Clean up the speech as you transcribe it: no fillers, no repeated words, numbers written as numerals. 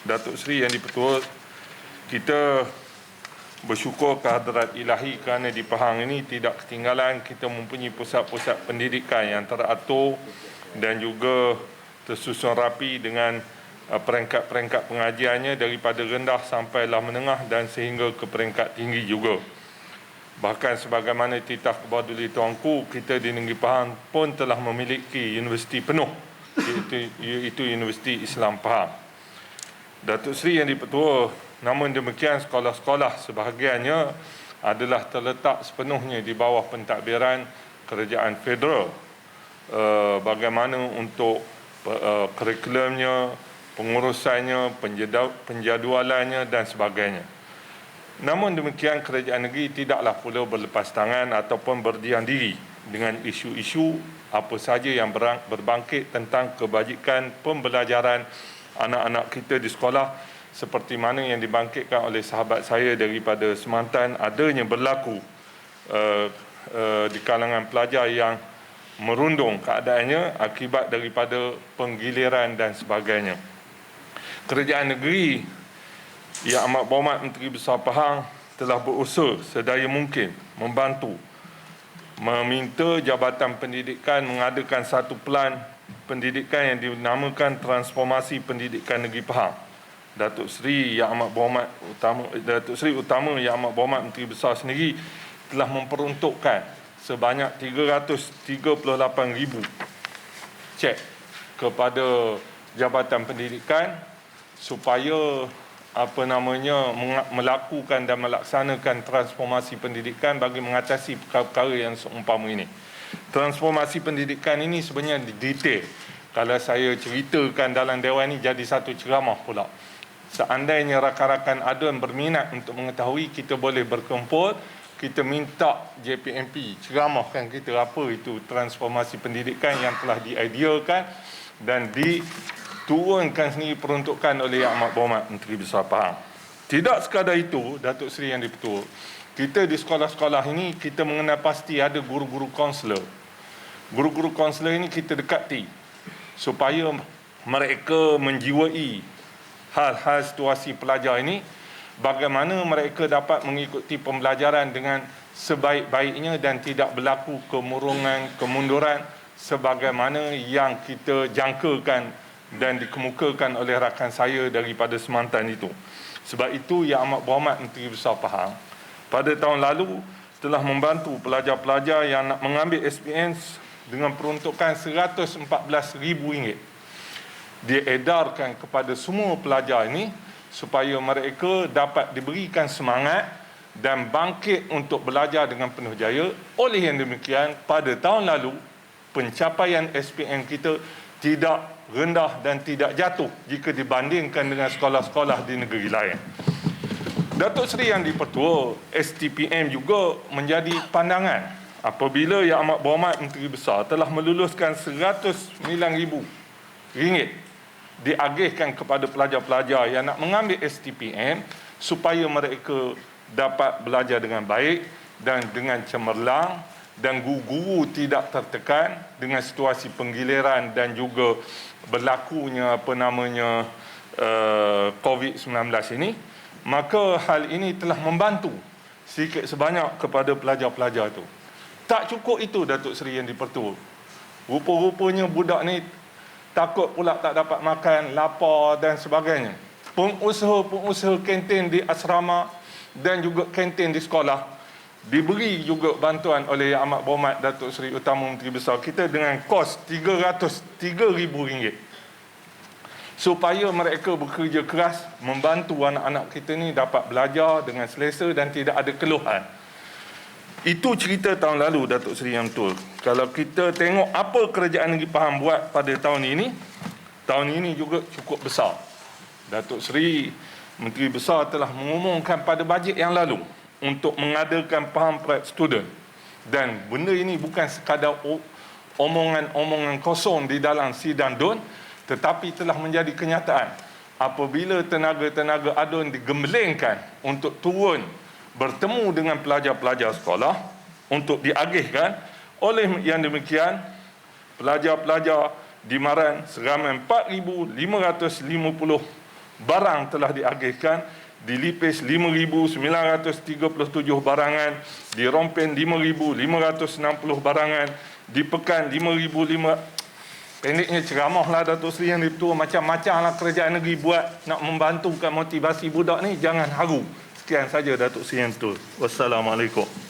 Datuk Seri Yang di-Pertua, kita bersyukur kehadrat ilahi kerana di Pahang ini tidak ketinggalan kita mempunyai pusat-pusat pendidikan yang teratur dan juga tersusun rapi dengan peringkat-peringkat pengajiannya daripada rendah sampailah menengah dan sehingga ke peringkat tinggi juga. Bahkan sebagaimana titah Kebaduli Tuanku, kita di Negeri Pahang pun telah memiliki universiti penuh, iaitu Universiti Islam Pahang. Datuk Seri Yang di-Pertua, namun demikian sekolah-sekolah sebahagiannya adalah terletak sepenuhnya di bawah pentadbiran kerajaan federal. Bagaimana untuk kurikulumnya, pengurusannya, penjadualannya dan sebagainya. Namun demikian, kerajaan negeri tidaklah pula berlepas tangan ataupun berdiam diri dengan isu-isu apa saja yang berbangkit tentang kebajikan pembelajaran anak-anak kita di sekolah, seperti mana yang dibangkitkan oleh sahabat saya daripada Semantan, adanya berlaku di kalangan pelajar yang merundung keadaannya akibat daripada penggiliran dan sebagainya. Kerajaan negeri Yang Amat Berhormat Menteri Besar Pahang telah berusaha sedaya mungkin membantu meminta Jabatan Pendidikan mengadakan satu pelan pendidikan yang dinamakan Transformasi Pendidikan Negeri Pahang. Datuk Seri Yang Amat Berhormat Datuk Seri Utama Yang Amat Berhormat Menteri Besar sendiri telah memperuntukkan sebanyak 338,000 cek kepada Jabatan Pendidikan supaya melakukan dan melaksanakan transformasi pendidikan bagi mengatasi perkara-perkara yang seumpama ini. Transformasi pendidikan ini sebenarnya detail. Kalau saya ceritakan dalam dewan ini jadi satu ceramah pula. Seandainya rakan-rakan ADUN berminat untuk mengetahui, kita boleh berkumpul, kita minta JPMP ceramahkan kita apa itu transformasi pendidikan yang telah diidealkan dan diturunkan sendiri peruntukan oleh Yang Amat Berhormat Menteri Besar Pahang. Tidak sekadar itu, Datuk Seri Yang di-Pertua, kita di sekolah-sekolah ini kita mengenal pasti ada guru-guru kaunselor. Guru-guru kaunselor ini kita dekati supaya mereka menjiwai hal-hal situasi pelajar ini, bagaimana mereka dapat mengikuti pembelajaran dengan sebaik-baiknya dan tidak berlaku kemurungan, kemunduran sebagaimana yang kita jangkakan dan dikemukakan oleh rakan saya daripada Semantan itu. Sebab itu Yang Amat Berhormat Menteri Besar Pahang pada tahun lalu telah membantu pelajar-pelajar yang nak mengambil SPM dengan peruntukan RM114,000. Diedarkan kepada semua pelajar ini supaya mereka dapat diberikan semangat dan bangkit untuk belajar dengan penuh jaya. Oleh yang demikian, pada tahun lalu pencapaian SPM kita tidak rendah dan tidak jatuh jika dibandingkan dengan sekolah-sekolah di negeri lain. Datuk Seri Yang di-Pertua, STPM juga menjadi pandangan apabila Yang Amat Berhormat Menteri Besar telah meluluskan RM109,000 diagihkan kepada pelajar-pelajar yang nak mengambil STPM supaya mereka dapat belajar dengan baik dan dengan cemerlang dan guru-guru tidak tertekan dengan situasi penggiliran dan juga berlakunya COVID-19 ini, maka hal ini telah membantu sedikit sebanyak kepada pelajar-pelajar itu. Tak cukup itu, Datuk Seri Yang di-Pertua. Rupa-rupanya budak ni takut pula tak dapat makan, lapar dan sebagainya. Pengusaha-pengusaha kantin di asrama dan juga kantin di sekolah diberi juga bantuan oleh Yang Amat Berhormat Datuk Seri Utama Menteri Besar kita dengan kos RM303,000 supaya mereka bekerja keras membantu anak-anak kita ni dapat belajar dengan selesa dan tidak ada keluhan. Itu cerita tahun lalu, Datuk Seri Yang betul. Kalau kita tengok apa kerajaan negeri Pahang buat pada tahun ini juga cukup besar. Datuk Seri Menteri Besar telah mengumumkan pada bajet yang lalu untuk mengadakan Pahang Prep Student. Dan benda ini bukan sekadar omongan-omongan kosong di dalam sidang DUN, tetapi telah menjadi kenyataan apabila tenaga-tenaga ADUN digembelengkan untuk turun bertemu dengan pelajar-pelajar sekolah untuk diagihkan. Oleh yang demikian, pelajar-pelajar di Maran seramai 4,550 barang telah diagihkan. Di Lipis 5,937 barangan, di Rompen 5,560 barangan, di Pekan 5,500. Pendeknya ceramahlah Datuk Seri yang Dipertua, macam-macam lah kerajaan negeri buat nak membantukan motivasi budak ni, jangan haru. Sekian saja Datuk Seri yang Dipertua. Wassalamualaikum.